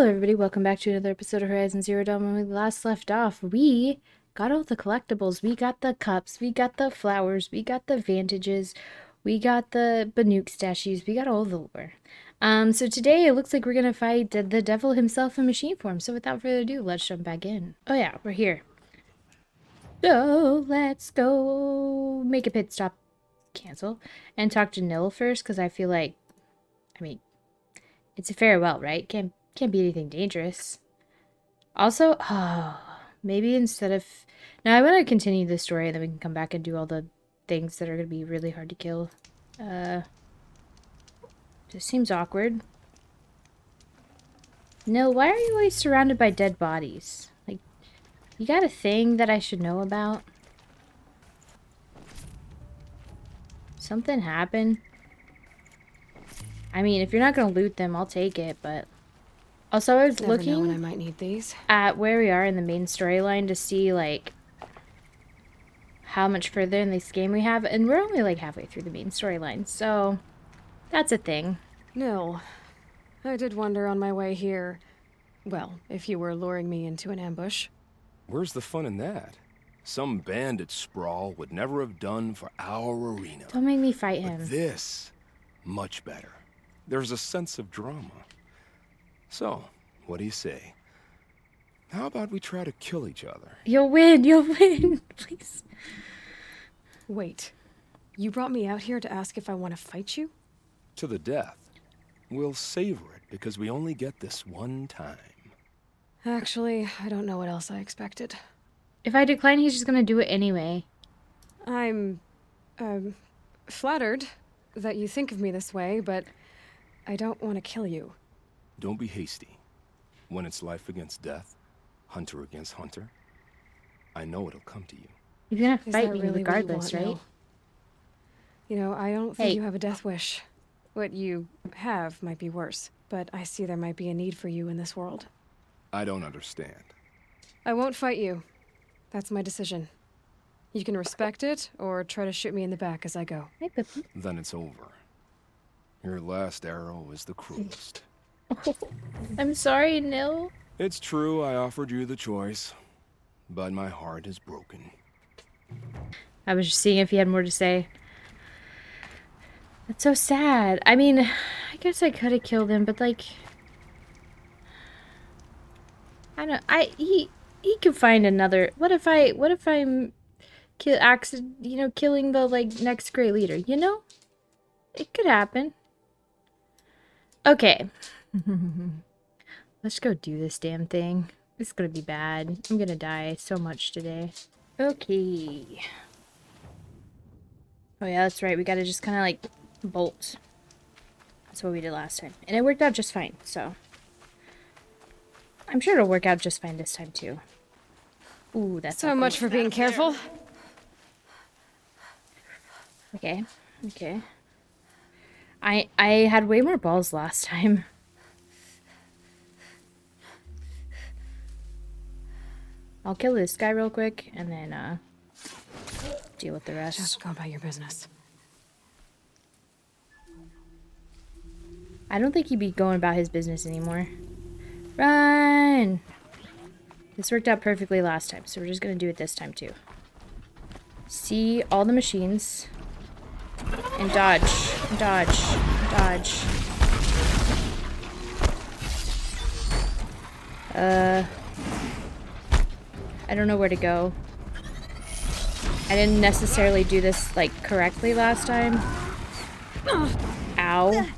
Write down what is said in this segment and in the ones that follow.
Hello everybody, welcome back to another episode of Horizon Zero Dawn. When we last left off, we got all the collectibles. We got the cups, we got the flowers, we got the vantages, we got the Banuk statues, we got all the lore. So today it looks like we're gonna fight the devil himself in machine form. So without further ado, let's jump back in. Oh yeah, we're here. So let's go make a pit stop, cancel, and talk to Nil first, because I feel like, it's a farewell, right? Can't be anything dangerous. Also, maybe instead of... Now, I want to continue the story, and then we can come back and do all the things that are going to be really hard to kill. This seems awkward. No, why are you always surrounded by dead bodies? Like, you got a thing that I should know about? Something happened? I mean, if you're not going to loot them, I'll take it, but... Also, I was looking when I might need these. at where we are in the main storyline to see, like, how much further in this game we have, and we're only, like, halfway through the main storyline, so that's a thing. No. I did wonder on my way here. Well, if you were luring me into an ambush. Where's the fun in that? Some bandit sprawl would never have done for our arena. Don't make me fight him. But this, much better. There's a sense of drama. So, what do you say? How about we try to kill each other? You'll win, please. Wait. You brought me out here to ask if I want to fight you? To the death. We'll savor it because we only get this one time. Actually, I don't know what else I expected. If I decline, he's just gonna do it anyway. I'm, flattered that you think of me this way, but I don't want to kill you. Don't be hasty. When it's life against death, hunter against hunter, I know it'll come to you. You're gonna Is fight that me really regardless, what you right? want, Nil? You know, I don't think Hey. you have a death wish. What you have might be worse, but I see there might be a need for you in this world. I don't understand. I won't fight you. That's my decision. You can respect it, or try to shoot me in the back as I go. Hey, Pippi. Then it's over. Your last arrow is the cruelest. I'm sorry, Nil. It's true I offered you the choice, but my heart is broken. I was just seeing if he had more to say. That's so sad. I mean, I guess I could have killed him, but like... He could find another... What if I'm killing the, like, next great leader, you know? It could happen. Okay. Let's go do this damn thing. This is gonna be bad. I'm gonna die so much today. Okay. Oh yeah, that's right. We gotta just kind of like bolt. That's what we did last time. And it worked out just fine, so. I'm sure it'll work out just fine this time too. Ooh, that's So awkward. much for being careful. Okay, okay. I had way more balls last time. I'll kill this guy real quick, and then, deal with the rest. Just go about your business. I don't think he'd be going about his business anymore. Run! This worked out perfectly last time, so we're just gonna do it this time, too. See all the machines. And dodge. Dodge. Dodge. I don't know where to go. I didn't necessarily do this, like, correctly last time. Ow.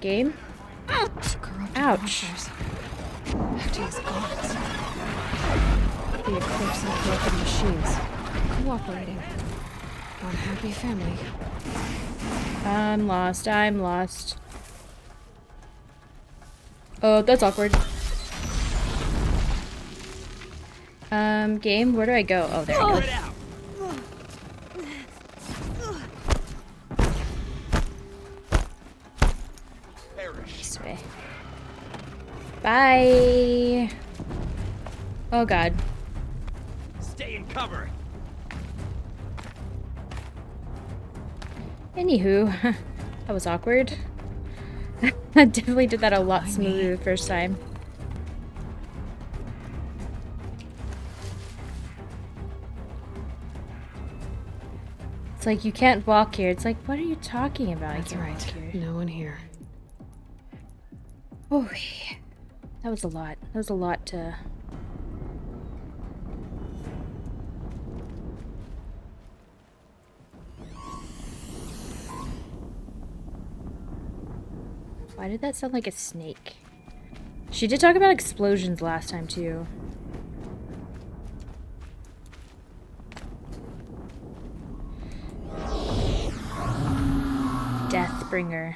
Game? Ouch. After his gods. The eclipse of broken machines. Cooperating. One happy family. I'm lost. I'm lost. Oh, that's awkward. Game, where do I go? Oh, there we go. This way. Bye. Oh god. Stay in cover. Anywho, that was awkward. I definitely did that a lot Why me? smoother the first time. It's like, you can't walk here. It's like, what are you talking about? That's I can't right. walk here. No one here. Oh, that was a lot. That was a lot to... Why did that sound like a snake? She did talk about explosions last time, too. Deathbringer.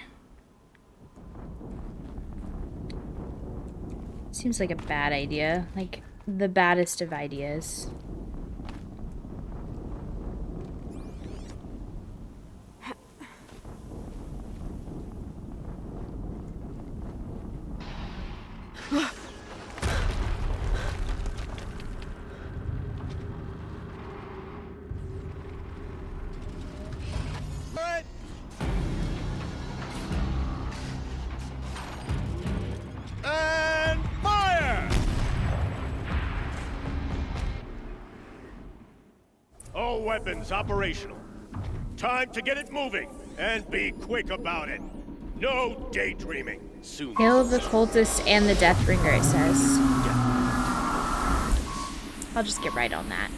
Seems like a bad idea. Like, the baddest of ideas. And fire! All weapons operational. Time to get it moving, and be quick about it. No daydreaming. Soon. Kill the cultist and the Deathbringer, it says. I'll just get right on that.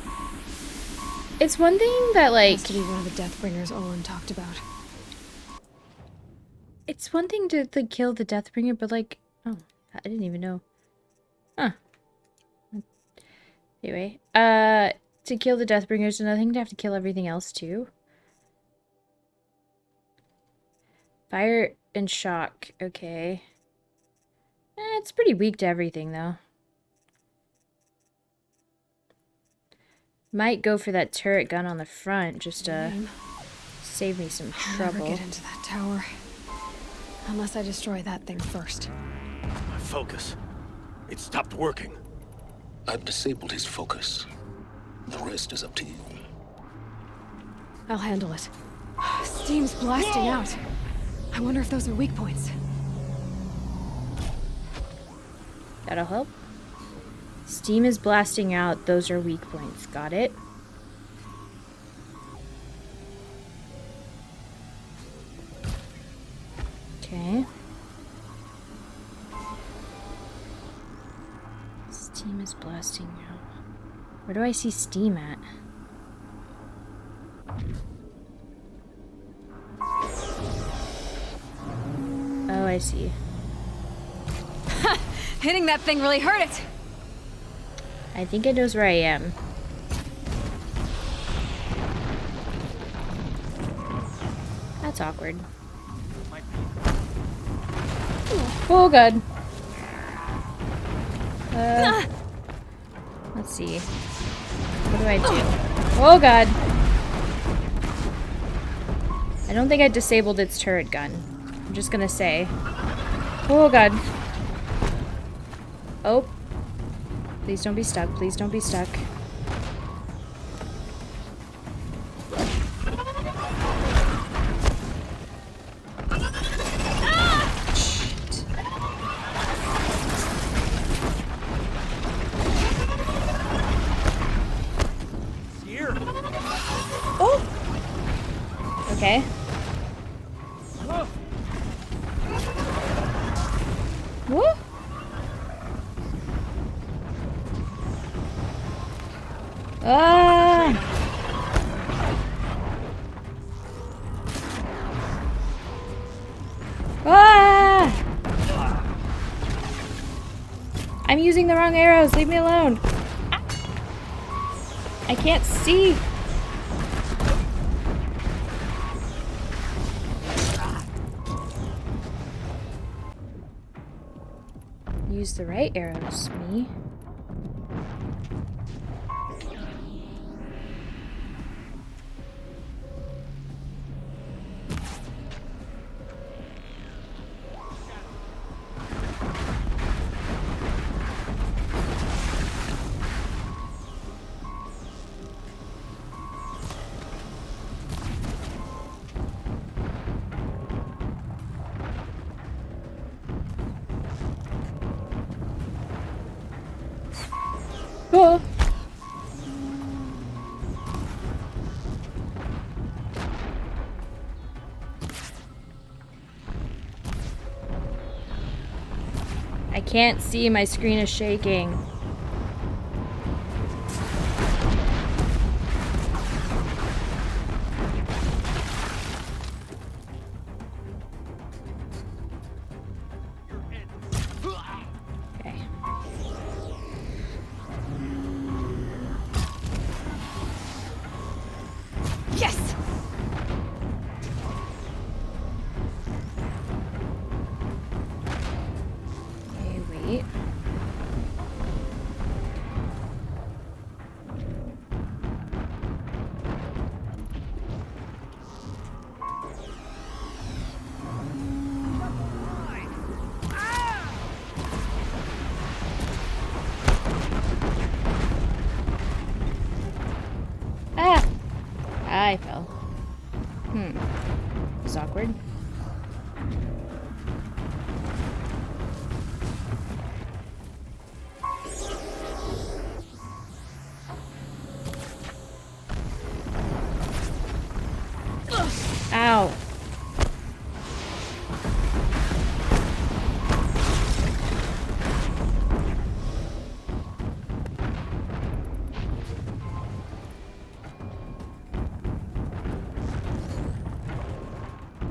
It's one thing that, like... Has to be one of the Deathbringers Olin talked about. It's one thing to kill the Deathbringer, but like... Oh, I didn't even know. Huh. Anyway, to kill the Deathbringer is another thing to have to kill everything else, too. Fire and shock, okay. It's pretty weak to everything, though. Might go for that turret gun on the front, just to save me some I'll never trouble. get into that tower. Unless I destroy that thing first. My focus. It stopped working. I've disabled his focus. The rest is up to you. I'll handle it. Steam's blasting out. I wonder if those are weak points. That'll help. Steam is blasting out. Those are weak points. Got it. Okay. Steam is blasting out. Where do I see steam at? Oh, I see. Hitting that thing really hurt it! I think it knows where I am. That's awkward. Oh god. Let's see. What do I do? Oh god. I don't think I disabled its turret gun. I'm just gonna say. Oh god. Oh. Please don't be stuck. Please don't be stuck. Shit. Here. Oh! Okay. Woo! Ah! Ah! I'm using the wrong arrows. Leave me alone. I can't see. Use the right arrows, me. Oh! I can't see, my screen is shaking. Okay. Yes! Okay, wait. Ah! I fell. It's awkward. Ow.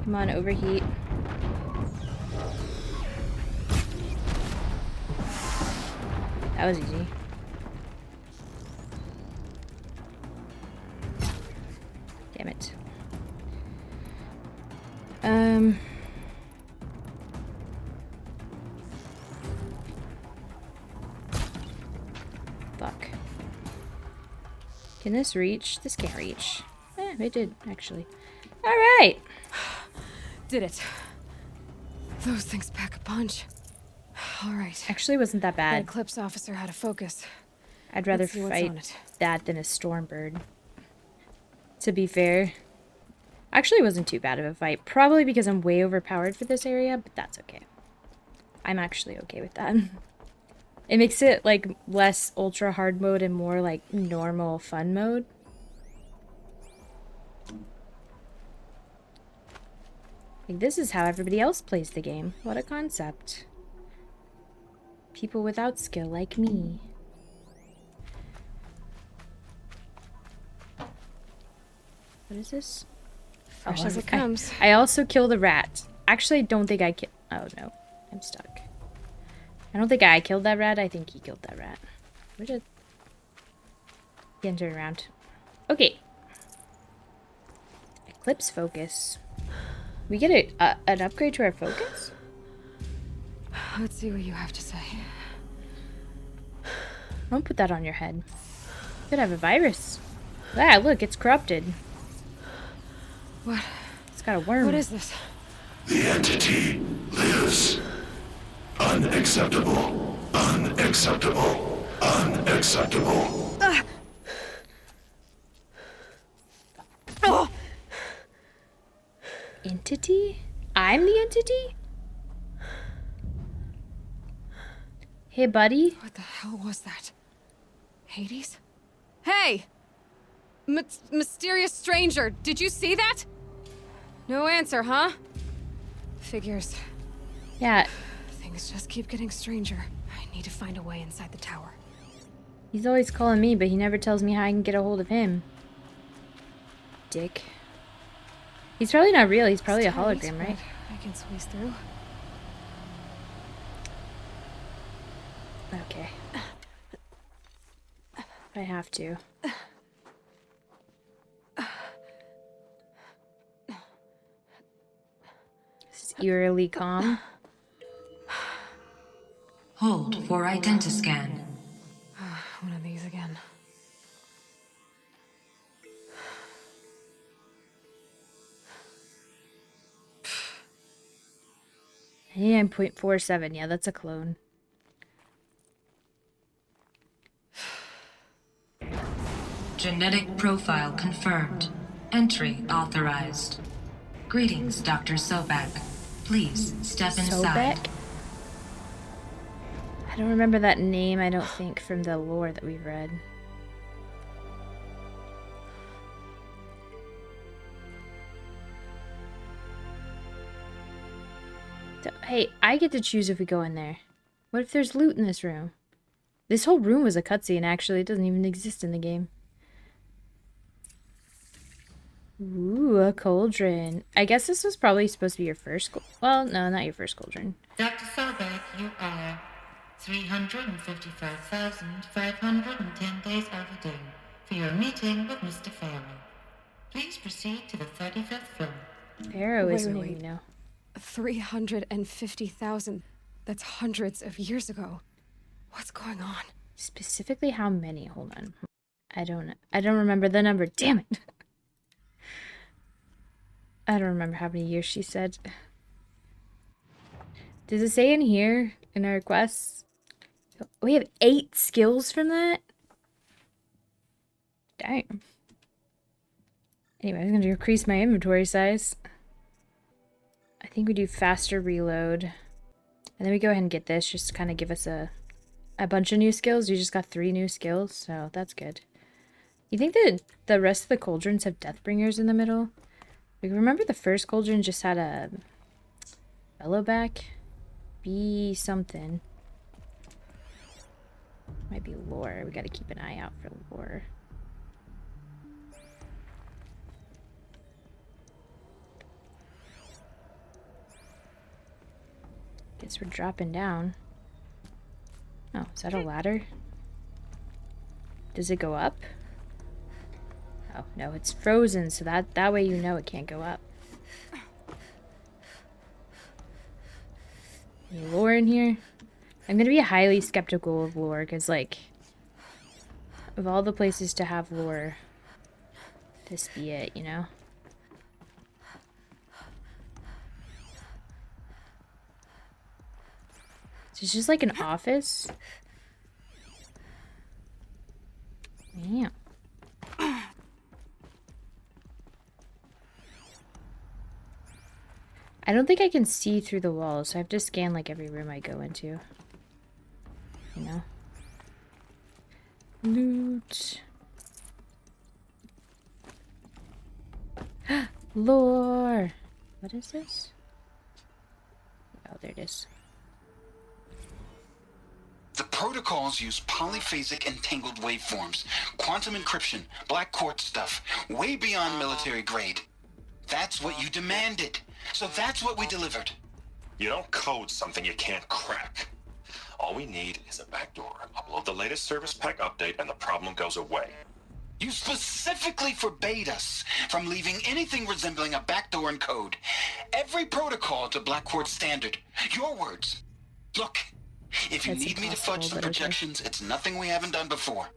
Come on, overheat. That was easy. Damn it. Fuck. Can this reach? This can't reach. It did, actually. Alright! Did it. Those things pack a punch. All right. Actually wasn't that That bad. Eclipse officer had a focus. I'd rather Let's see what's on fight it. that than a Stormbird. To be fair. Actually wasn't too bad of a fight. Probably because I'm way overpowered for this area, but that's okay. I'm actually okay with that. It makes it, like, less ultra hard mode and more, like, normal fun mode. Like, this is how everybody else plays the game. What a concept. People without skill like me. What is this? Fresh as it I- comes. I also killed a rat. Actually, I don't think I killed... Oh, no. I'm stuck. I don't think I killed that rat. I think he killed that rat. Where did... He can turn around. Okay. Eclipse focus. We get an upgrade to our focus? Let's see what you have to say. Don't put that on your head. You could have a virus. Ah, look, it's corrupted. What? It's got a worm. What is this? The entity lives. Unacceptable. Unacceptable. Unacceptable. Oh! Entity? I'm the entity? Hey, buddy. What the hell was that? Hades? Hey! Mysterious stranger, did you see that? No answer, huh? Figures. Yeah, Things just keep getting stranger. I need to find a way inside the tower. he's always calling me, but he never tells me how I can get a hold of him. Dick. He's probably not real. He's probably a It's tight, hologram, right? but I can squeeze through. Okay. I have to. This is eerily calm. Hold for identiscan. One of these again. 89.47. Yeah, that's a clone. Genetic profile confirmed. Entry authorized. Greetings, Dr. Sobek. Please step inside. Sobek? I I don't remember that name, I don't think, from the lore that we've read. So, hey, I get to choose if we go in there. What if there's loot in this room? This whole room was a cutscene, actually. It doesn't even exist in the game. Ooh, a cauldron. I guess this was probably supposed to be your first... Well, no, not your first cauldron. Dr. Solberg, you are 355,510 days overdue for your meeting with Mr. Pharaoh. Please proceed to the 35th floor. Pharaoh is Wait, no wait, we wait. know. 350,000. That's hundreds of years ago. What's going on? Specifically how many? Hold on. I don't remember the number. Damn it. I don't remember how many years she said. Does it say in here, in our quests? We have 8 skills from that? Dang. Anyway, I'm going to increase my inventory size. I think we do faster reload. And then we go ahead and get this, just to kind of give us a bunch of new skills. We just got 3 new skills, so that's good. You think that the rest of the cauldrons have Deathbringers in the middle? Like, remember the first cauldron just had a bellowback? Be something. Might be lore. We gotta keep an eye out for lore. Guess we're dropping down. Oh, is that a ladder? Does it go up? Oh, no, it's frozen, so that way you know it can't go up. Any lore in here? I'm gonna be highly skeptical of lore, because, like, of all the places to have lore, this be it, you know? So it's just like an office? Yeah. I don't think I can see through the walls, so I have to scan like every room I go into. You know? Loot. Lore. What is this? Oh, there it is. The protocols use polyphasic entangled waveforms, quantum encryption, black quartz stuff, way beyond military grade. That's what you demanded. So that's what we delivered. You don't code something you can't crack. All we need is a backdoor. Upload the latest service pack update and the problem goes away. You specifically forbade us from leaving anything resembling a backdoor in code. Every protocol to Black Quartz standard. Your words. Look, if you That's need me to impossible, fudge the but okay. projections, it's nothing we haven't done before.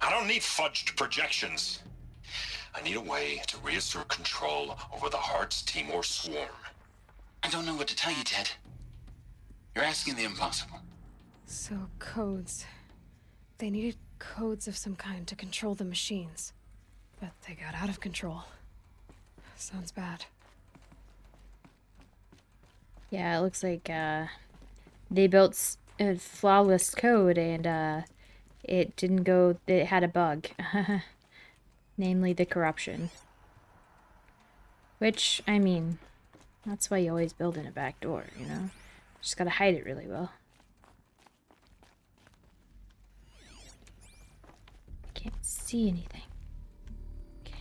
I don't need fudged projections. I need a way to reassert control over the Heart's Timor swarm. I don't know what to tell you, Ted. You're asking the impossible. So, codes. They needed codes of some kind to control the machines. But they got out of control. Sounds bad. Yeah, it looks like they built a flawless code and it didn't go, it had a bug. Namely the corruption. Which, I mean, that's why you always build in a back door, you know? Just gotta hide it really well. Can't see anything. Okay.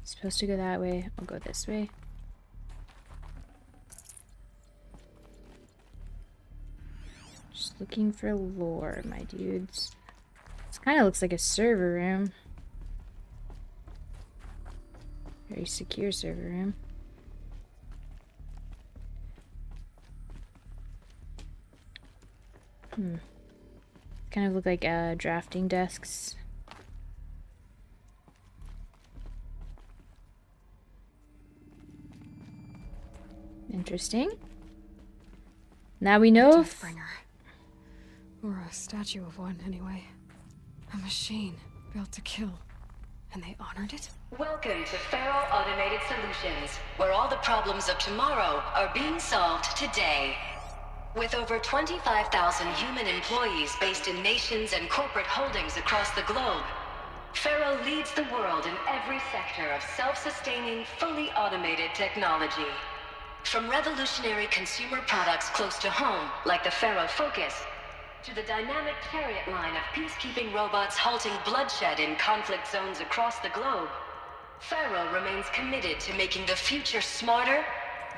Supposed to go that way. I'll go this way. Just looking for lore, my dudes. This kind of looks like a server room. Very secure server room. Kind of look like drafting desks. Interesting. Now we know if... Deathbringer. Or a statue of one, anyway. A machine built to kill. And they honored it? Welcome to Pharaoh Automated Solutions, where all the problems of tomorrow are being solved today. With over 25,000 human employees based in nations and corporate holdings across the globe, Faro leads the world in every sector of self-sustaining, fully automated technology. From revolutionary consumer products close to home, like the Faro Focus, to the dynamic chariot line of peacekeeping robots halting bloodshed in conflict zones across the globe, Faro remains committed to making the future smarter,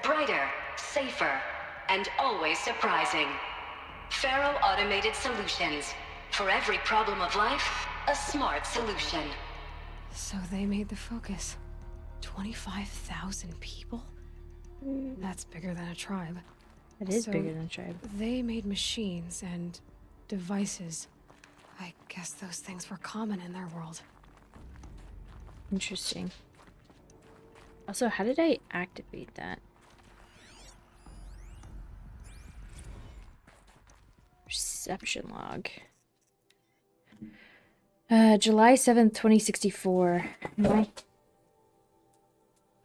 brighter, safer, and always surprising. Faro Automated Solutions. For every problem of life, a smart solution. So they made the Focus. 25,000 people? That's bigger than a tribe. It is So bigger than a tribe. they made machines and devices. I guess those things were common in their world. Interesting. Also, how did I activate that? Reception log. July 7th, 2064.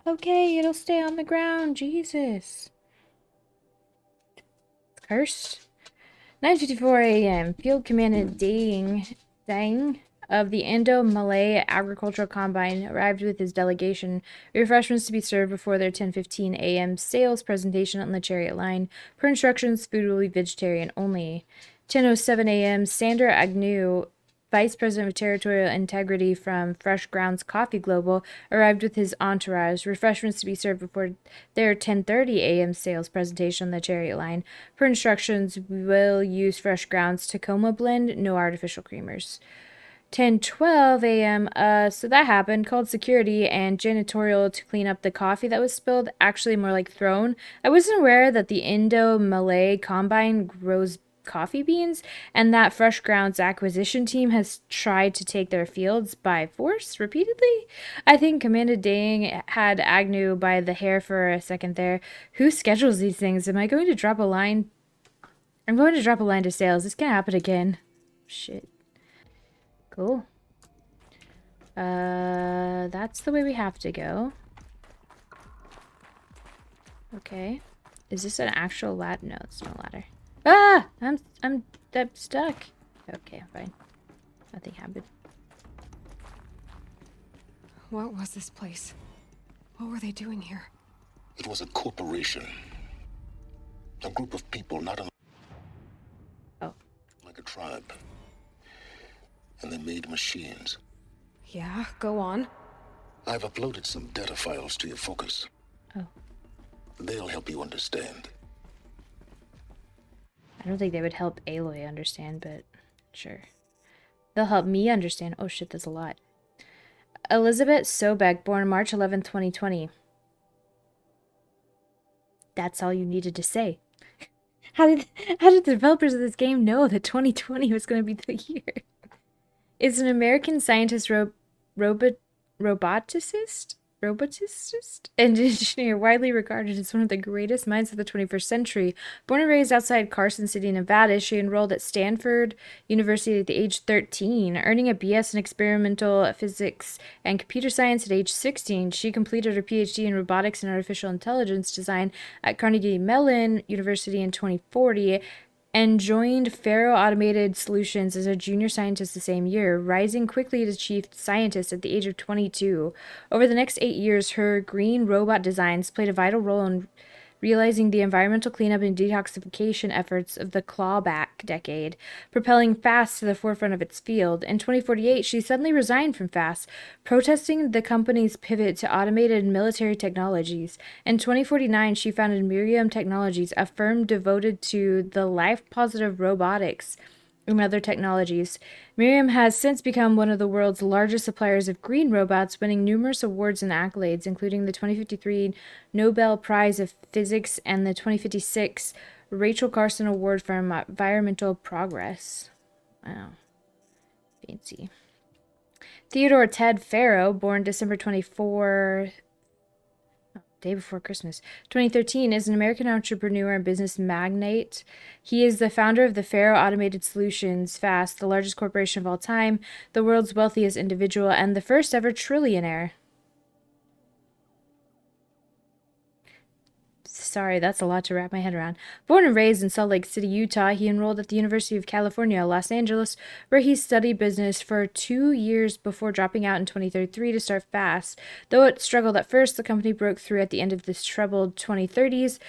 Okay, it'll stay on the ground. Jesus. It's cursed. 9:54 a.m. Field Commandant Dang of the Indo-Malay Agricultural Combine arrived with his delegation. Refreshments to be served before their 10:15 a.m. sales presentation on the chariot line. Per instructions, food will be vegetarian only. 10:07 a.m. Sander Agnew, Vice President of Territorial Integrity from Fresh Grounds Coffee Global, arrived with his entourage. Refreshments to be served before their 10:30 a.m. sales presentation on the chariot line. Per instructions, we will use Fresh Grounds Tacoma blend, no artificial creamers. 10:12 a.m. So that happened. Called security and janitorial to clean up the coffee that was spilled. Actually, more like thrown. I wasn't aware that the Indo-Malay Combine grows coffee beans, and that Fresh Grounds acquisition team has tried to take their fields by force repeatedly. I think Commander Dang had Agnew by the hair for a second there. Who schedules these things? Am I going to drop a line? I'm going to drop a line to sales. This can't happen again. Shit. Cool. That's the way we have to go. Okay. Is this an actual ladder? No, it's no ladder. Ah! I'm stuck. Okay, fine. Nothing happened. What was this place? What were they doing here? It was a corporation. A group of people, not like a tribe. And they made machines. Yeah, go on. I've uploaded some data files to your Focus. Oh. They'll help you understand. I don't think they would help Aloy understand, but sure. They'll help me understand. Oh shit, that's a lot. Elizabeth Sobek, born March 11th, 2020. That's all you needed to say. How did the developers of this game know that 2020 was going to be the year? Is an American scientist, roboticist, and engineer widely regarded as one of the greatest minds of the 21st century. Born and raised outside Carson City, Nevada, she enrolled at Stanford University at the age 13, earning a BS in experimental physics and computer science at age 16. She completed her PhD in robotics and artificial intelligence design at Carnegie Mellon University in 2040 and joined Faro Automated Solutions as a junior scientist the same year, rising quickly to chief scientist at the age of 22. Over the next 8 years, her green robot designs played a vital role in realizing the environmental cleanup and detoxification efforts of the clawback decade, propelling FAST to the forefront of its field. In 2048, she suddenly resigned from FAST, protesting the company's pivot to automated military technologies. In 2049, she founded Miriam Technologies, a firm devoted to the life-positive robotics and other technologies. Miriam has since become one of the world's largest suppliers of green robots, winning numerous awards and accolades, including the 2053 Nobel Prize of Physics and the 2056 Rachel Carson Award for Environmental Progress. Wow. Fancy. Theodore Ted Faro, born December 24th, day before Christmas, 2013, is an American entrepreneur and business magnate. He is the founder of the Faro Automated Solutions, FAST, the largest corporation of all time, the world's wealthiest individual, and the first ever trillionaire. Sorry, that's a lot to wrap my head around. Born and raised in Salt Lake City, Utah, he enrolled at the University of California, Los Angeles, where he studied business for 2 years before dropping out in 2033 to start Fast. Though it struggled at first, the company broke through at the end of this troubled 2030s.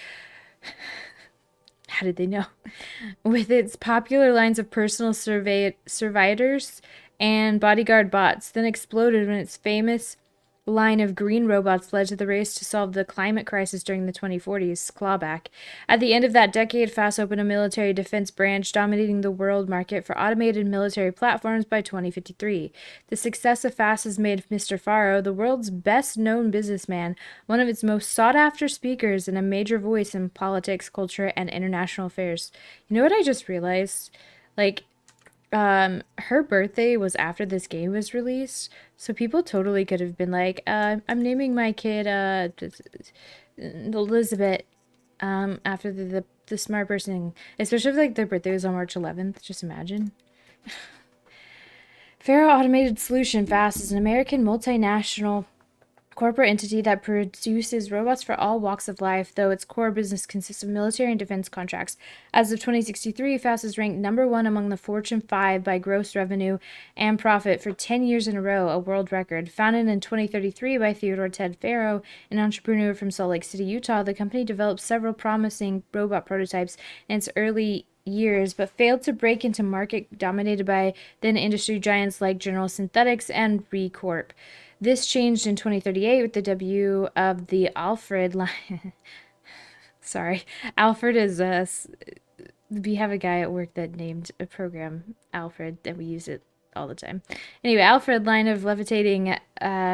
How did they know? With its popular lines of personal survivors and bodyguard bots, then exploded when its famous line of green robots led to the race to solve the climate crisis during the 2040s, clawback. At the end of that decade, FAST opened a military defense branch, dominating the world market for automated military platforms by 2053. The success of FAST has made Mr. Faro the world's best-known businessman, one of its most sought-after speakers, and a major voice in politics, culture, and international affairs. You know what I just realized? Like, her birthday was after this game was released, so people totally could have been like, I'm naming my kid, Elizabeth, after the smart person, especially if, like, their birthday was on March 11th, just imagine. Faro Automated Solution, FAST, is an American multinational corporate entity that produces robots for all walks of life, though its core business consists of military and defense contracts. As of 2063, FAST is ranked number 1 among the Fortune 5 by gross revenue and profit for 10 years in a row, a world record. Founded in 2033 by Theodore Ted Faro, an entrepreneur from Salt Lake City, Utah, the company developed several promising robot prototypes in its early years, but failed to break into market dominated by then industry giants like General Synthetics and ReCorp. This changed in 2038 with the debut of the Alfred line. Sorry. Alfred is we have a guy at work that named a program Alfred, and we use it all the time. Anyway, Alfred line of levitating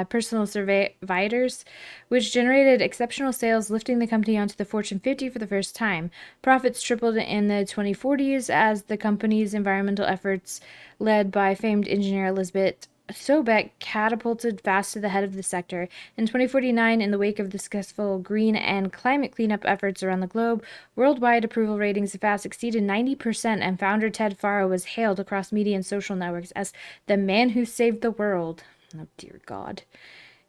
personal survivors, which generated exceptional sales, lifting the company onto the Fortune 50 for the first time. Profits tripled in the 2040s as the company's environmental efforts, led by famed engineer Elizabeth Sobek, catapulted FAST to the head of the sector. In 2049, in the wake of the successful green and climate cleanup efforts around the globe, worldwide approval ratings of FAST exceeded 90%, and founder Ted Faro was hailed across media and social networks as the man who saved the world. Oh, dear God.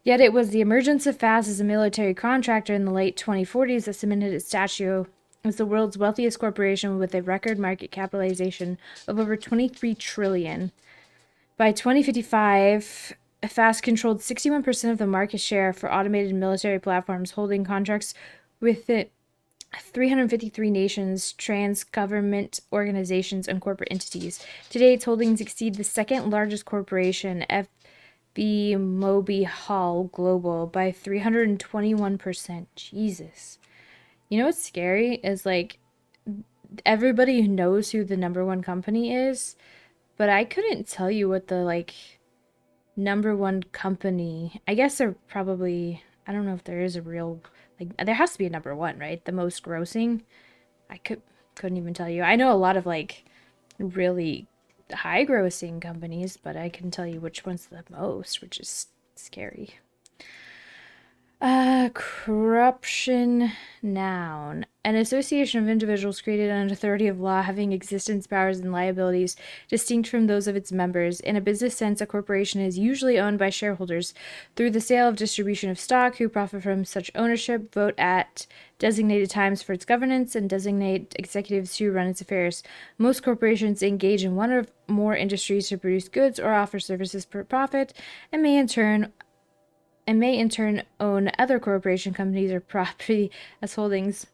Yet it was the emergence of FAST as a military contractor in the late 2040s that cemented its stature as the world's wealthiest corporation with a record market capitalization of over $23 trillion. By 2055, FAST controlled 61% of the market share for automated military platforms, holding contracts with 353 nations, trans-government organizations, and corporate entities. Today, its holdings exceed the second largest corporation, FB Moby Hall Global, by 321%. Jesus. You know what's scary is, like, everybody knows who the number one company is, but I couldn't tell you what the, like, number one company... I guess they're probably... I don't know if there is a real... Like, there has to be a number one, right? The most grossing. I couldn't even tell you. I know a lot of, like, really high grossing companies, but I can tell you which one's the most, which is scary. Corruption, noun. An association of individuals created under authority of law having existence, powers, and liabilities distinct from those of its members. In a business sense, a corporation is usually owned by shareholders through the sale of distribution of stock who profit from such ownership, vote at designated times for its governance, and designate executives who run its affairs. Most corporations engage in one or more industries to produce goods or offer services for profit, and may in turn own other corporation companies or property as holdings.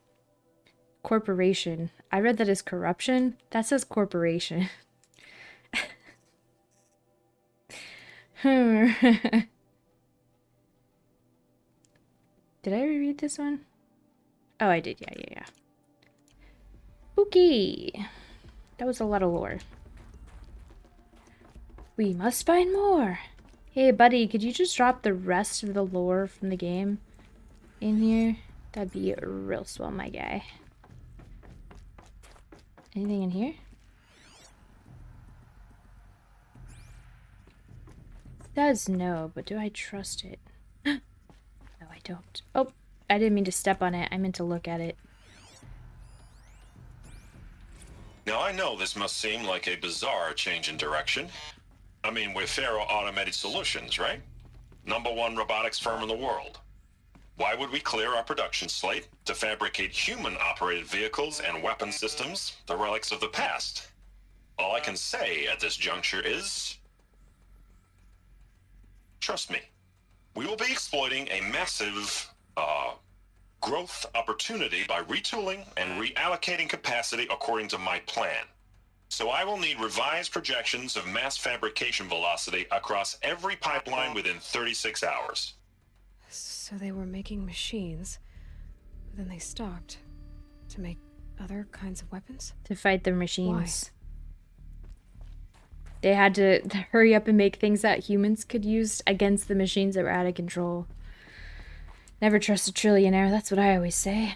Corporation. I read that as corruption. That says corporation. Did I reread this one? Oh, I did. Yeah. Okay. That was a lot of lore. We must find more. Hey, buddy, could you just drop the rest of the lore from the game in here? That'd be real swell, my guy. Anything in here? It says no, but do I trust it? No, I don't. Oh, I didn't mean to step on it. I meant to look at it. Now, I know this must seem like a bizarre change in direction. I mean, we're Faro Automated Solutions, right? #1 robotics firm in the world. Why would we clear our production slate to fabricate human-operated vehicles and weapon systems, the relics of the past? All I can say at this juncture is... trust me. We will be exploiting a massive, growth opportunity by retooling and reallocating capacity according to my plan. So I will need revised projections of mass fabrication velocity across every pipeline within 36 hours. So they were making machines, but then they stopped to make other kinds of weapons? To fight the machines. They had to hurry up and make things that humans could use against the machines that were out of control. Never trust a trillionaire, that's what I always say.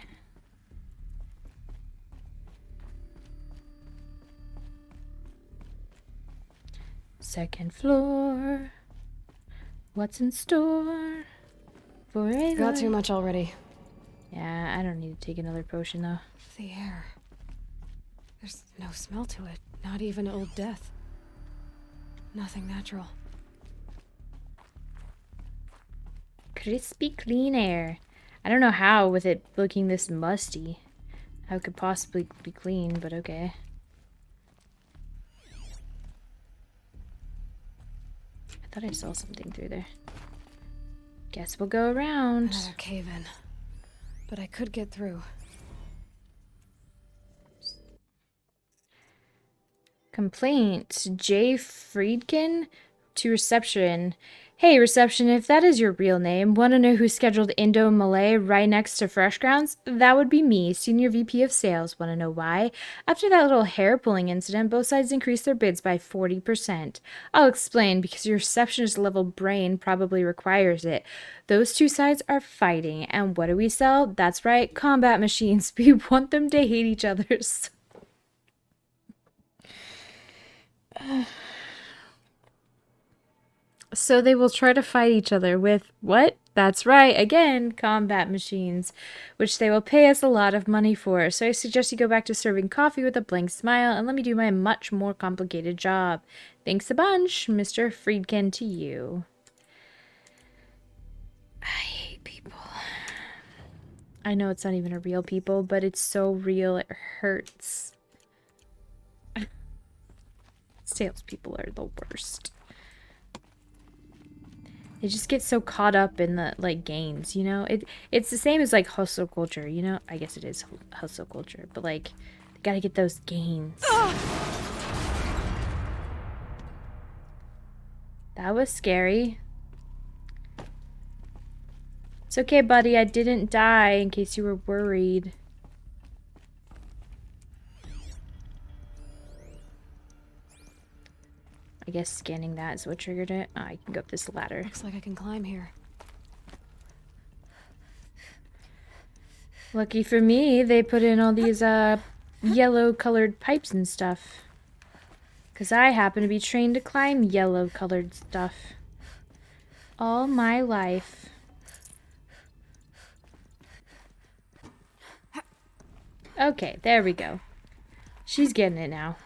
Second floor. What's in store for a Got too much already. Yeah, I don't need to take another potion though. The air. There's no smell to it. Not even old death. Nothing natural. Crispy clean air. I don't know how, with it looking this musty, how it could possibly be clean, but okay. I thought I saw something through there. Guess we'll go around. Another cave-in. But I could get through. Complaint. J. Friedkin to reception. Hey, reception, if that is your real name, want to know who scheduled Indo-Malay right next to Fresh Grounds? That would be me, Senior VP of Sales. Want to know why? After that little hair-pulling incident, both sides increased their bids by 40%. I'll explain, because your receptionist-level brain probably requires it. Those two sides are fighting, and what do we sell? That's right, combat machines. We want them to hate each other. So they will try to fight each other with, what? That's right, again, combat machines, which they will pay us a lot of money for. So I suggest you go back to serving coffee with a blank smile and let me do my much more complicated job. Thanks a bunch, Mr. Friedkin, to you. I hate people. I know it's not even a real people, but it's so real it hurts. Salespeople are the worst. They just get so caught up in the, like, gains, you know? It's the same as, like, hustle culture, you know? I guess it is hustle culture, but, like, they gotta get those gains. That was scary. It's okay, buddy, I didn't die, in case you were worried. I guess scanning that is what triggered it. Oh, I can go up this ladder. Looks like I can climb here. Lucky for me, they put in all these yellow-colored pipes and stuff. Because I happen to be trained to climb yellow-colored stuff. All my life. Okay, there we go. She's getting it now.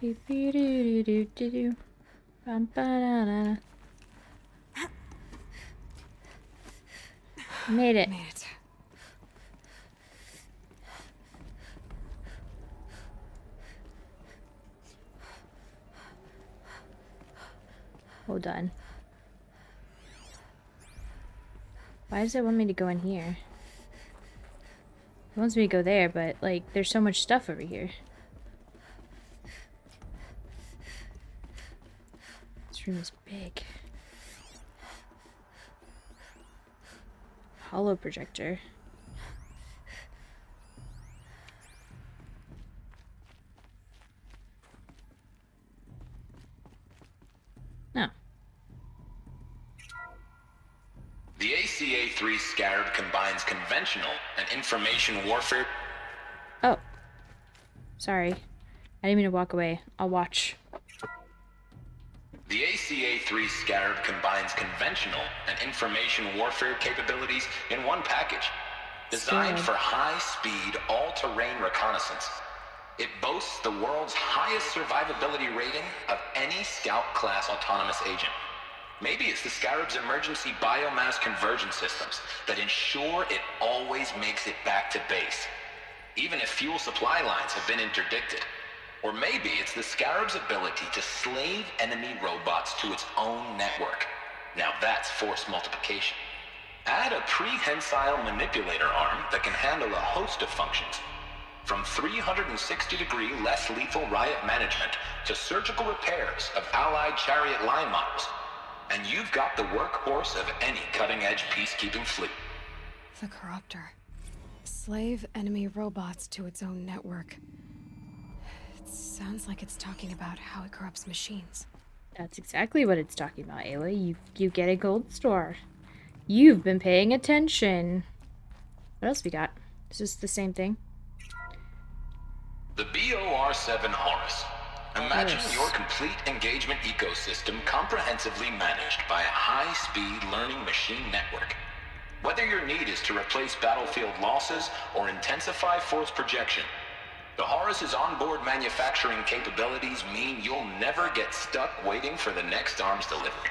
Made it. Made it. Hold on. Why does it want me to go in here? It wants me to go there, but, like, there's so much stuff over here. This room is big. Hollow projector. No. The ACA-3 Scarab combines conventional and information warfare. Oh. Sorry. I didn't mean to walk away. I'll watch. The ACA-3 Scarab combines conventional and information warfare capabilities in one package. Designed for high-speed, all-terrain reconnaissance. It boasts the world's highest survivability rating of any Scout-class autonomous agent. Maybe it's the Scarab's emergency biomass conversion systems that ensure it always makes it back to base, even if fuel supply lines have been interdicted. Or maybe it's the Scarab's ability to slave enemy robots to its own network. Now that's force multiplication. Add a prehensile manipulator arm that can handle a host of functions, from 360-degree less lethal riot management to surgical repairs of Allied chariot line models. And you've got the workhorse of any cutting-edge peacekeeping fleet. The Corruptor. Slave enemy robots to its own network. It sounds like it's talking about how it corrupts machines. That's exactly what it's talking about, Ayla. You get a gold star. You've been paying attention. What else we got? Is this the same thing? The BOR-7 Horus. Imagine your complete engagement ecosystem comprehensively managed by a high-speed learning machine network. Whether your need is to replace battlefield losses or intensify force projection, the Horus's onboard manufacturing capabilities mean you'll never get stuck waiting for the next arms delivery.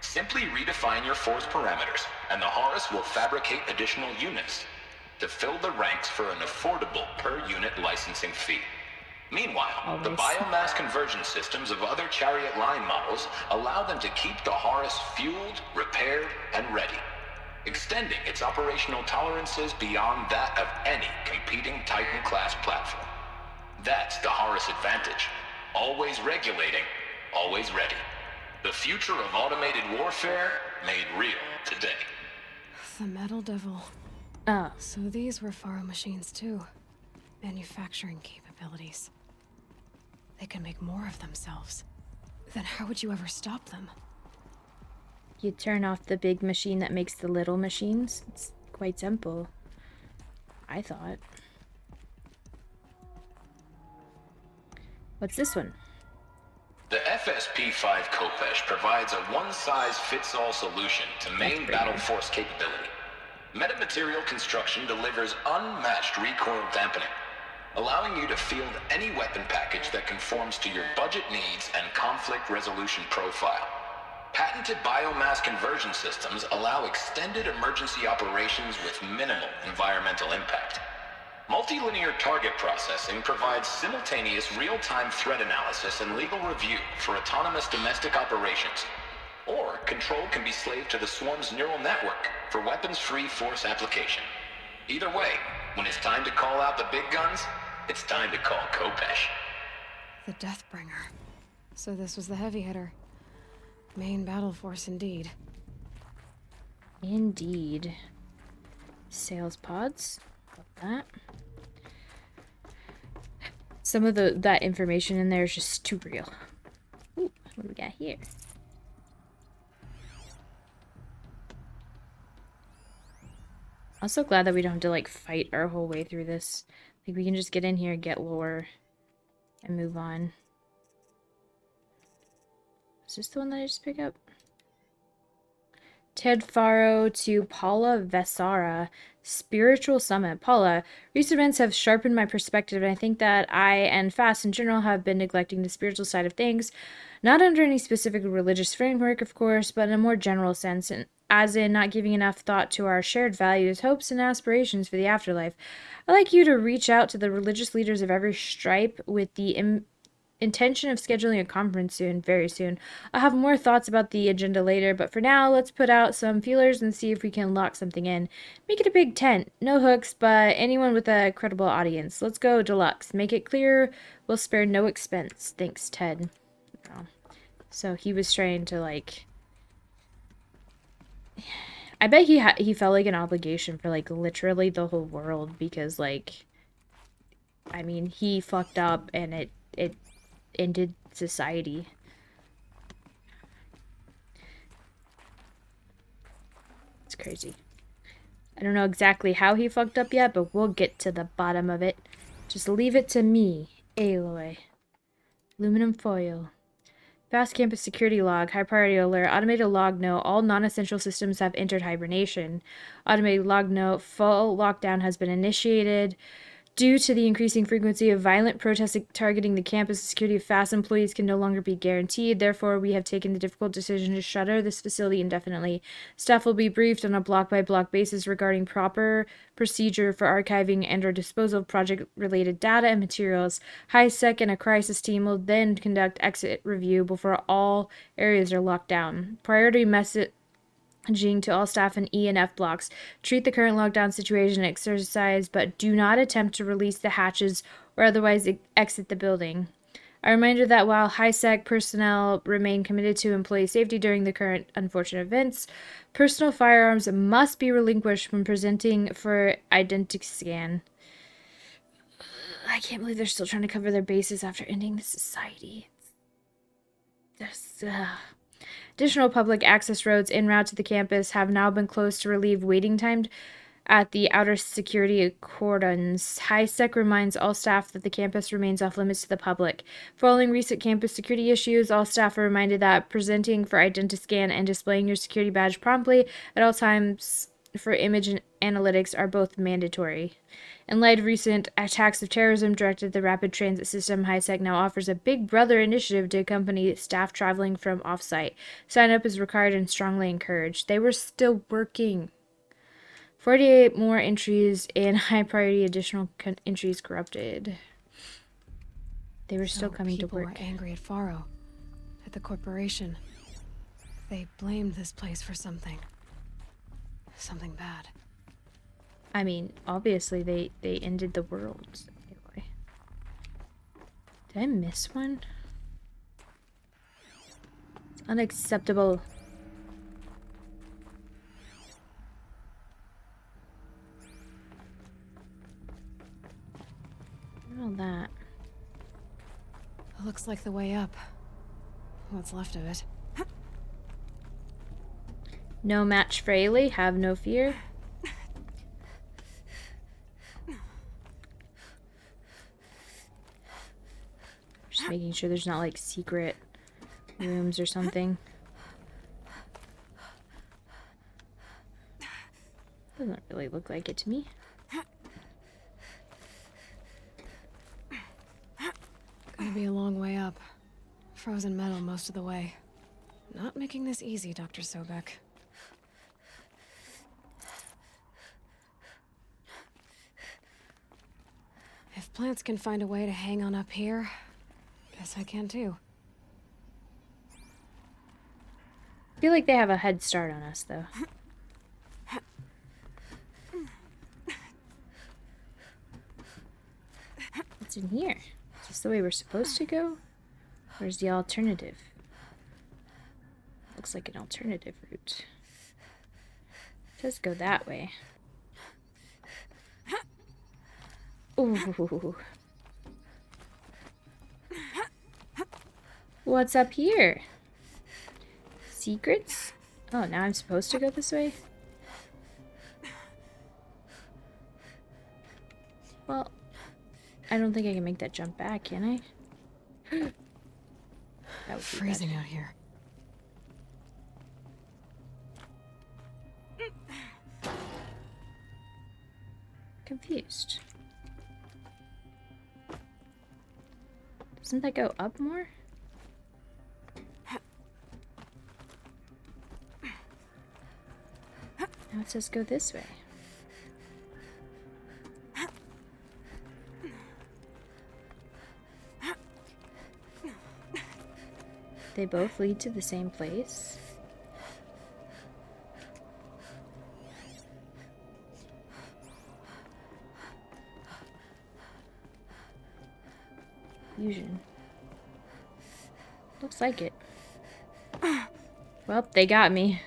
Simply redefine your force parameters, and the Horus will fabricate additional units to fill the ranks for an affordable per-unit licensing fee. Meanwhile, the biomass conversion systems of other chariot line models allow them to keep the Horus fueled, repaired, and ready, extending its operational tolerances beyond that of any competing Titan-class platform. That's the Horus advantage. Always regulating, always ready. The future of automated warfare made real today. The Metal Devil. Oh. So these were Faro machines too. Manufacturing capabilities. They can make more of themselves. Then how would you ever stop them? You turn off the big machine that makes the little machines. It's quite simple, I thought. What's this one? The FSP-5 Khopesh provides a one-size-fits-all solution to main battle force capability. Metamaterial construction delivers unmatched recoil dampening, allowing you to field any weapon package that conforms to your budget needs and conflict resolution profile. Patented biomass conversion systems allow extended emergency operations with minimal environmental impact. Multilinear target processing provides simultaneous real-time threat analysis and legal review for autonomous domestic operations. Or control can be slaved to the swarm's neural network for weapons-free force application. Either way, when it's time to call out the big guns, it's time to call Khopesh. The Deathbringer. So this was the heavy hitter. Main battle force indeed. Indeed. Sales pods. Love that. Some of that information in there is just too real. Ooh, what do we got here? I'm so glad that we don't have to like fight our whole way through this. Like we can just get in here, get lore, and move on. Is this the one that I just picked up? Ted Faro to Paula Vesara, Spiritual Summit. Paula, recent events have sharpened my perspective, and I think that I and FAST in general have been neglecting the spiritual side of things. Not under any specific religious framework, of course, but in a more general sense, and as in not giving enough thought to our shared values, hopes, and aspirations for the afterlife. I'd like you to reach out to the religious leaders of every stripe with the intention of scheduling a conference soon, very soon. I'll have more thoughts about the agenda later, but for now, let's put out some feelers and see if we can lock something in. Make it a big tent. No hooks, but anyone with a credible audience. Let's go deluxe. Make it clear we'll spare no expense. Thanks, Ted. Oh. So he was trying to, like... I bet he felt like an obligation for, like, literally the whole world, because, like... I mean, he fucked up, and it ended society. It's crazy. I don't know exactly how he fucked up yet, but we'll get to the bottom of it. Just leave it to me, Aloy. Aluminum foil. Fast campus security log. High priority alert. Automated log note. All non-essential systems have entered hibernation. Automated log note. Full lockdown has been initiated. Due to the increasing frequency of violent protests targeting the campus, the security of FAST employees can no longer be guaranteed. Therefore, we have taken the difficult decision to shutter this facility indefinitely. Staff will be briefed on a block-by-block basis regarding proper procedure for archiving and/or disposal of project-related data and materials. HiSec and a crisis team will then conduct exit review before all areas are locked down. Priority messaging to all staff in E and F blocks. Treat the current lockdown situation and exercise, but do not attempt to release the hatches or otherwise exit the building. A reminder that while HiSec personnel remain committed to employee safety during the current unfortunate events, personal firearms must be relinquished when presenting for identity scan. I can't believe they're still trying to cover their bases after ending the society. Additional public access roads en route to the campus have now been closed to relieve waiting time at the outer security cordons. HiSec reminds all staff that the campus remains off limits to the public. Following recent campus security issues, all staff are reminded that presenting for Identiscan and displaying your security badge promptly at all times for image and analytics are both mandatory. In light of recent attacks of terrorism directed at the rapid transit system, HiSec now offers a Big Brother initiative to accompany staff traveling from offsite. Sign up is required and strongly encouraged. They were still working. 48 more entries and high priority additional entries corrupted. They were still coming to work. People were angry at Faro, at the corporation. They blamed this place for something. Something bad. I mean, obviously they ended the world. Anyway. Did I miss one? It's unacceptable. All that. It looks like the way up. What's left of it. No match for Ailey, have no fear. Just making sure there's not like secret rooms or something. Doesn't really look like it to me. Gonna be a long way up. Frozen metal most of the way. Not making this easy, Dr. Sobek. If plants can find a way to hang on up here, guess I can too. I feel like they have a head start on us, though. What's in here? Is this the way we're supposed to go? Where's the alternative? Looks like an alternative route. It does go that way. Ooh. What's up here? Secrets? Oh, now I'm supposed to go this way? Well, I don't think I can make that jump back, can I? That would be freezing out here. Confused. Doesn't that go up more? Now it says go this way. They both lead to the same place. Fusion. Looks like it. Well, they got me.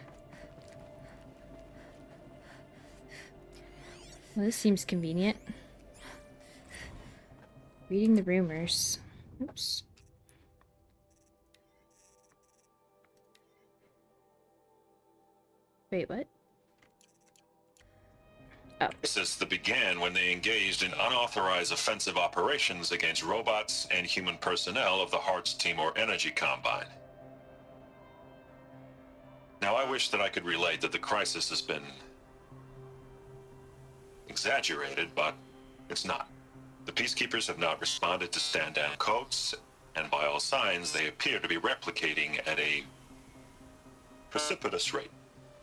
Well, this seems convenient. Reading the rumors. Oops. Wait, what? Oh. Crisis that began when they engaged in unauthorized offensive operations against robots and human personnel of the Hearts Timor Energy Combine. Now, I wish that I could relate that the crisis has been exaggerated, but it's not. The Peacekeepers have not responded to stand-down codes, and by all signs, they appear to be replicating at a precipitous rate.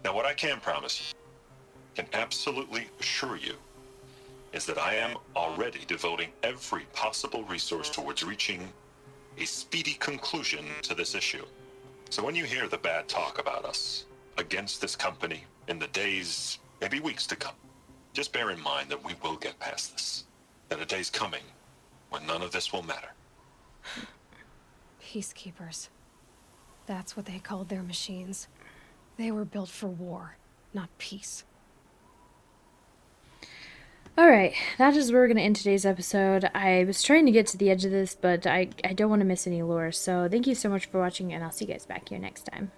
Now, what I can promise you, can absolutely assure you, is that I am already devoting every possible resource towards reaching a speedy conclusion to this issue. So when you hear the bad talk about us against this company in the days, maybe weeks to come, just bear in mind that we will get past this. That a day's coming when none of this will matter. Peacekeepers. That's what they called their machines. They were built for war, not peace. Alright, that is where we're going to end today's episode. I was trying to get to the edge of this, but I don't want to miss any lore. So thank you so much for watching, and I'll see you guys back here next time.